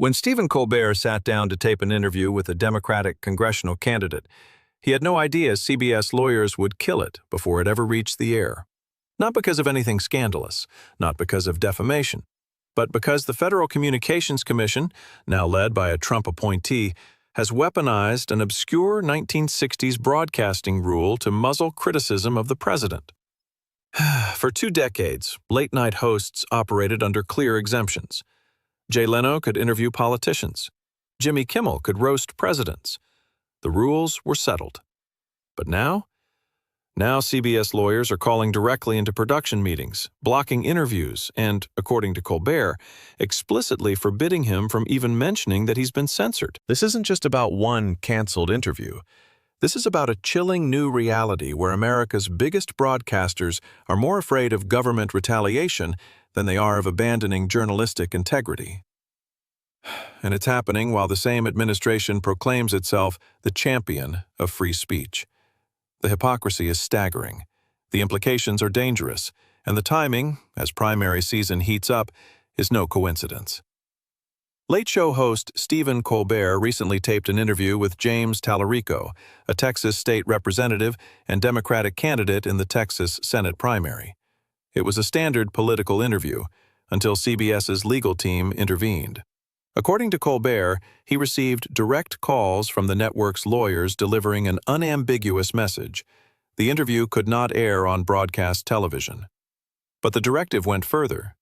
When Stephen Colbert sat down to tape an interview with a Democratic congressional candidate, he had no idea CBS lawyers would kill it before it ever reached the air. Not because of anything scandalous, not because of defamation, but because the Federal Communications Commission, now led by a Trump appointee, has weaponized an obscure 1960s broadcasting rule to muzzle criticism of the president. For 2 decades, late-night hosts operated under clear exemptions. Jay Leno could interview politicians. Jimmy Kimmel could roast presidents. The rules were settled. But now CBS lawyers are calling directly into production meetings, blocking interviews, and, according to Colbert, explicitly forbidding him from even mentioning that he's been censored. This isn't just about one canceled interview. This is about a chilling new reality where America's biggest broadcasters are more afraid of government retaliation than they are of abandoning journalistic integrity. And it's happening while the same administration proclaims itself the champion of free speech. The hypocrisy is staggering, the implications are dangerous, and the timing, as primary season heats up, is no coincidence. Late Show host Stephen Colbert recently taped an interview with James Talarico, a Texas state representative and Democratic candidate in the Texas Senate primary. It was a standard political interview until CBS's legal team intervened. According to Colbert, he received direct calls from the network's lawyers delivering an unambiguous message. The interview could not air on broadcast television. But the directive went further.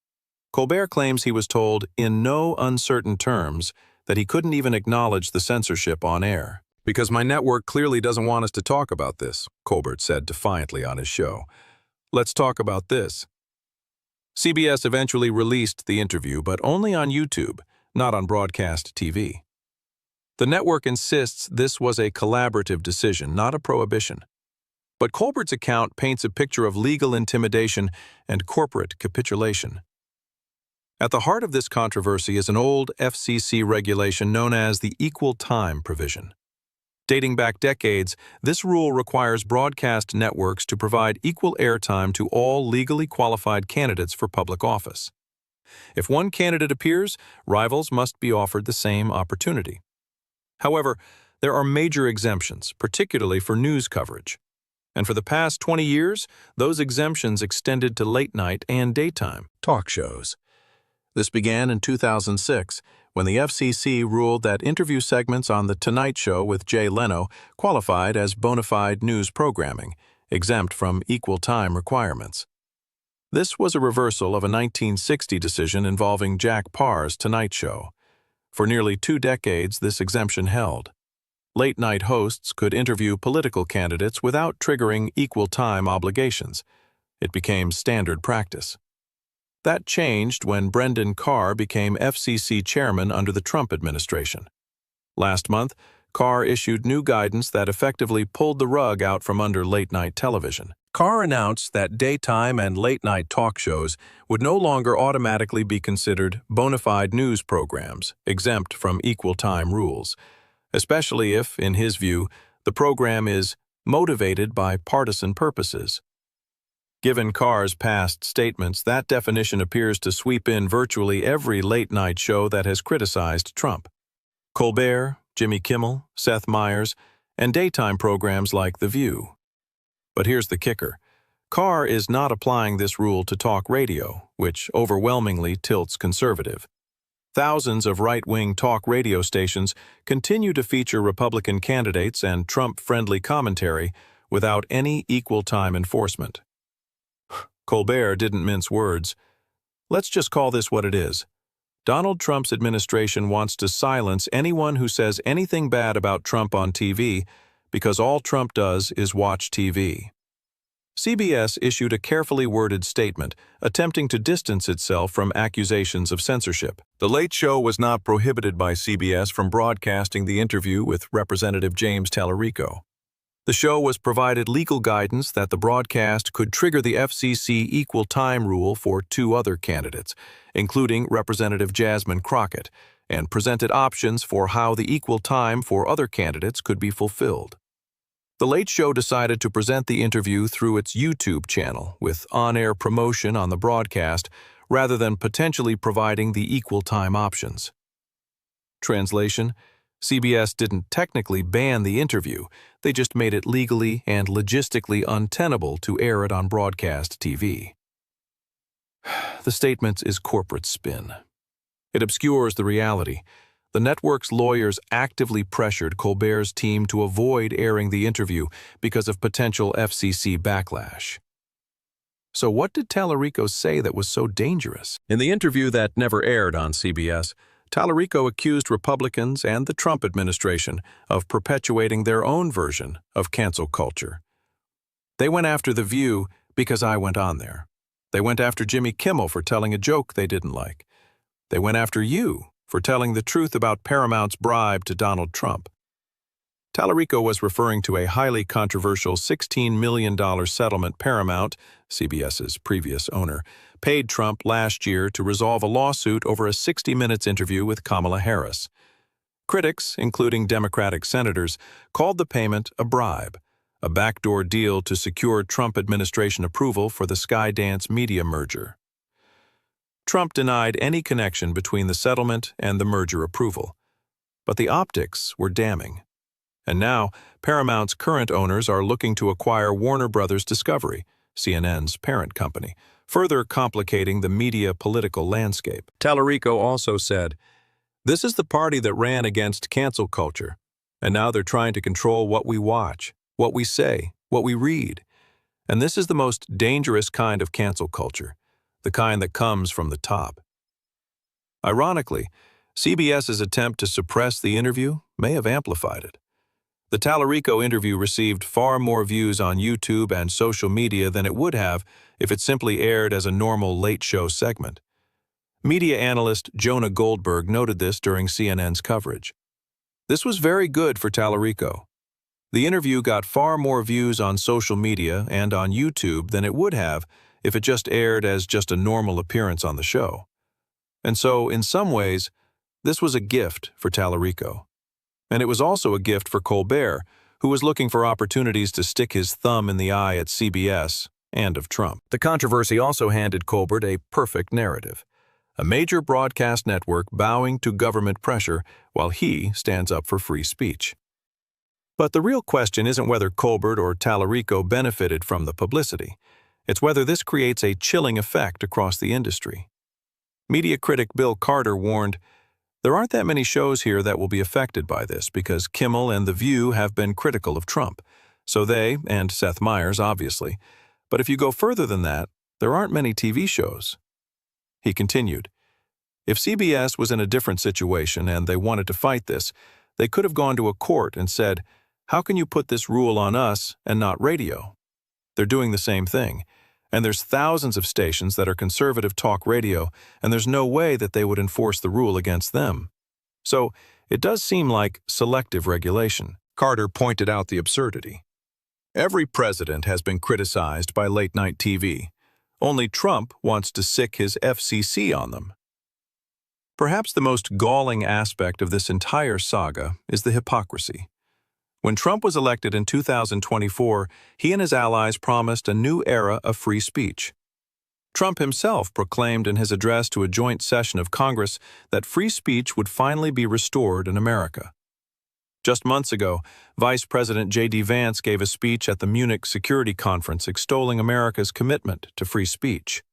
Colbert claims he was told in no uncertain terms that he couldn't even acknowledge the censorship on air. "Because my network clearly doesn't want us to talk about this," Colbert said defiantly on his show. "Let's talk about this." CBS eventually released the interview, but only on YouTube, not on broadcast TV. The network insists this was a collaborative decision, not a prohibition. But Colbert's account paints a picture of legal intimidation and corporate capitulation. At the heart of this controversy is an old FCC regulation known as the equal time provision. Dating back decades, this rule requires broadcast networks to provide equal airtime to all legally qualified candidates for public office. If one candidate appears, rivals must be offered the same opportunity. However, there are major exemptions, particularly for news coverage. And for the past 20 years, those exemptions extended to late-night and daytime talk shows. This began in 2006, when the FCC ruled that interview segments on The Tonight Show with Jay Leno qualified as bona fide news programming, exempt from equal time requirements. This was a reversal of a 1960 decision involving Jack Parr's Tonight Show. For nearly 2 decades, this exemption held. Late-night hosts could interview political candidates without triggering equal time obligations. It became standard practice. That changed when Brendan Carr became FCC Chairman under the Trump administration. Last month, Carr issued new guidance that effectively pulled the rug out from under late-night television. Carr announced that daytime and late-night talk shows would no longer automatically be considered bona fide news programs, exempt from equal time rules, especially if, in his view, the program is motivated by partisan purposes. Given Carr's past statements, that definition appears to sweep in virtually every late-night show that has criticized Trump. Colbert, Jimmy Kimmel, Seth Meyers, and daytime programs like The View. But here's the kicker. Carr is not applying this rule to talk radio, which overwhelmingly tilts conservative. Thousands of right-wing talk radio stations continue to feature Republican candidates and Trump-friendly commentary without any equal time enforcement. Colbert didn't mince words. Let's just call this what it is. Donald Trump's administration wants to silence anyone who says anything bad about Trump on TV because all Trump does is watch TV. CBS issued a carefully worded statement attempting to distance itself from accusations of censorship. The Late Show was not prohibited by CBS from broadcasting the interview with Representative James Talarico. The show was provided legal guidance that the broadcast could trigger the FCC equal time rule for 2 other candidates, including Representative Jasmine Crockett, and presented options for how the equal time for other candidates could be fulfilled. The Late Show decided to present the interview through its YouTube channel with on-air promotion on the broadcast rather than potentially providing the equal time options. Translation: CBS didn't technically ban the interview, they just made it legally and logistically untenable to air it on broadcast TV. The statement is corporate spin. It obscures the reality. The network's lawyers actively pressured Colbert's team to avoid airing the interview because of potential FCC backlash. So what did Talarico say that was so dangerous? In the interview that never aired on CBS, Talarico accused Republicans and the Trump administration of perpetuating their own version of cancel culture. They went after The View because I went on there. They went after Jimmy Kimmel for telling a joke they didn't like. They went after you for telling the truth about Paramount's bribe to Donald Trump. Talarico was referring to a highly controversial $16 million settlement Paramount, CBS's previous owner, paid Trump last year to resolve a lawsuit over a 60 Minutes interview with Kamala Harris. Critics, including Democratic senators, called the payment a bribe, a backdoor deal to secure Trump administration approval for the Skydance media merger. Trump denied any connection between the settlement and the merger approval. But the optics were damning. And now, Paramount's current owners are looking to acquire Warner Brothers Discovery, CNN's parent company, further complicating the media political landscape. Talarico also said, "This is the party that ran against cancel culture, and now they're trying to control what we watch, what we say, what we read. And this is the most dangerous kind of cancel culture, the kind that comes from the top." Ironically, CBS's attempt to suppress the interview may have amplified it. The Talarico interview received far more views on YouTube and social media than it would have if it simply aired as a normal late-show segment. Media analyst Jonah Goldberg noted this during CNN's coverage. This was very good for Talarico. The interview got far more views on social media and on YouTube than it would have if it just aired as just a normal appearance on the show. And so, in some ways, this was a gift for Talarico. And it was also a gift for Colbert, who was looking for opportunities to stick his thumb in the eye at CBS and of Trump. The controversy also handed Colbert a perfect narrative. A major broadcast network bowing to government pressure while he stands up for free speech. But the real question isn't whether Colbert or Talarico benefited from the publicity. It's whether this creates a chilling effect across the industry. Media critic Bill Carter warned, "There aren't that many shows here that will be affected by this because Kimmel and The View have been critical of Trump. So they, and Seth Meyers obviously, but if you go further than that, there aren't many TV shows." He continued, "If CBS was in a different situation and they wanted to fight this, they could have gone to a court and said, 'How can you put this rule on us and not radio?' They're doing the same thing. And there's thousands of stations that are conservative talk radio, and there's no way that they would enforce the rule against them. So it does seem like selective regulation." Carter pointed out the absurdity. Every president has been criticized by late-night TV. Only Trump wants to sic his FCC on them. Perhaps the most galling aspect of this entire saga is the hypocrisy. When Trump was elected in 2024, he and his allies promised a new era of free speech. Trump himself proclaimed in his address to a joint session of Congress that free speech would finally be restored in America. Just months ago, Vice President J.D. Vance gave a speech at the Munich Security Conference extolling America's commitment to free speech.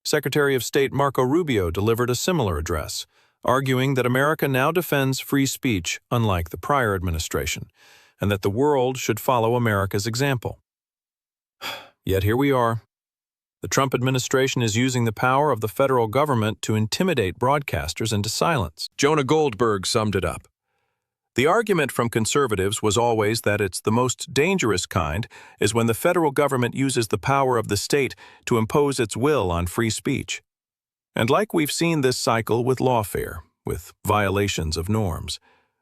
Secretary of State Marco Rubio delivered a similar address, arguing that America now defends free speech unlike the prior administration, and that the world should follow America's example. Yet here we are. The Trump administration is using the power of the federal government to intimidate broadcasters into silence. Jonah Goldberg summed it up. The argument from conservatives was always that it's the most dangerous kind is when the federal government uses the power of the state to impose its will on free speech. And like we've seen this cycle with lawfare, with violations of norms.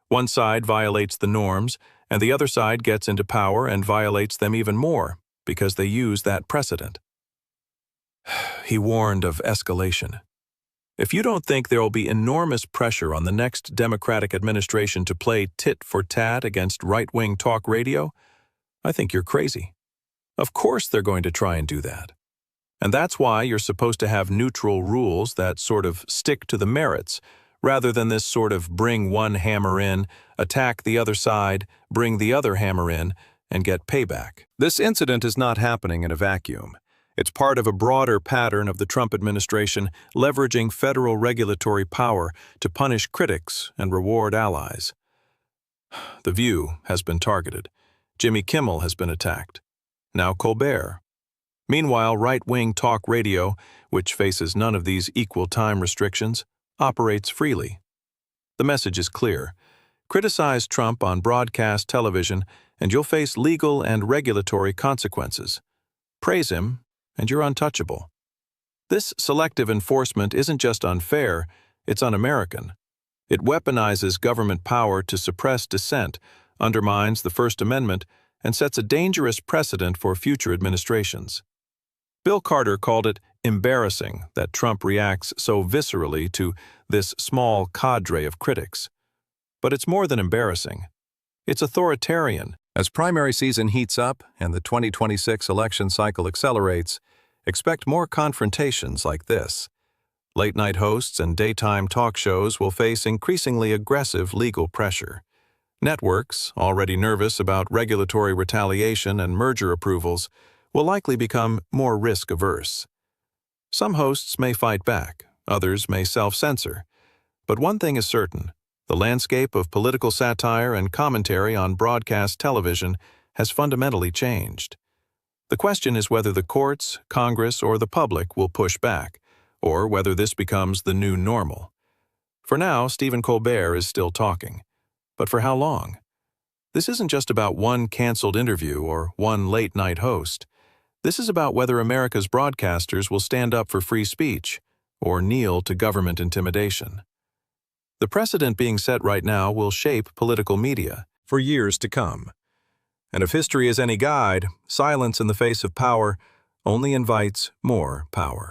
One side violates the norms, and the other side gets into power and violates them even more, because they use that precedent. He warned of escalation. If you don't think there will be enormous pressure on the next Democratic administration to play tit for tat against right-wing talk radio, I think you're crazy. Of course they're going to try and do that. And that's why you're supposed to have neutral rules that sort of stick to the merits, rather than this sort of bring one hammer in, attack the other side, bring the other hammer in, and get payback. This incident is not happening in a vacuum. It's part of a broader pattern of the Trump administration leveraging federal regulatory power to punish critics and reward allies. The View has been targeted. Jimmy Kimmel has been attacked. Now Colbert. Meanwhile, right-wing talk radio, which faces none of these equal time restrictions, operates freely. The message is clear. Criticize Trump on broadcast television, and you'll face legal and regulatory consequences. Praise him, and you're untouchable. This selective enforcement isn't just unfair, it's un-American. It weaponizes government power to suppress dissent, undermines the First Amendment, and sets a dangerous precedent for future administrations. Bill Carter called it embarrassing that Trump reacts so viscerally to this small cadre of critics. But it's more than embarrassing. It's authoritarian. As primary season heats up and the 2026 election cycle accelerates, expect more confrontations like this. Late-night hosts and daytime talk shows will face increasingly aggressive legal pressure. Networks, already nervous about regulatory retaliation and merger approvals, will likely become more risk-averse. Some hosts may fight back, others may self-censor. But one thing is certain, the landscape of political satire and commentary on broadcast television has fundamentally changed. The question is whether the courts, Congress, or the public will push back, or whether this becomes the new normal. For now, Stephen Colbert is still talking. But for how long? This isn't just about one canceled interview or one late-night host. This is about whether America's broadcasters will stand up for free speech or kneel to government intimidation. The precedent being set right now will shape political media for years to come. And if history is any guide, silence in the face of power only invites more power.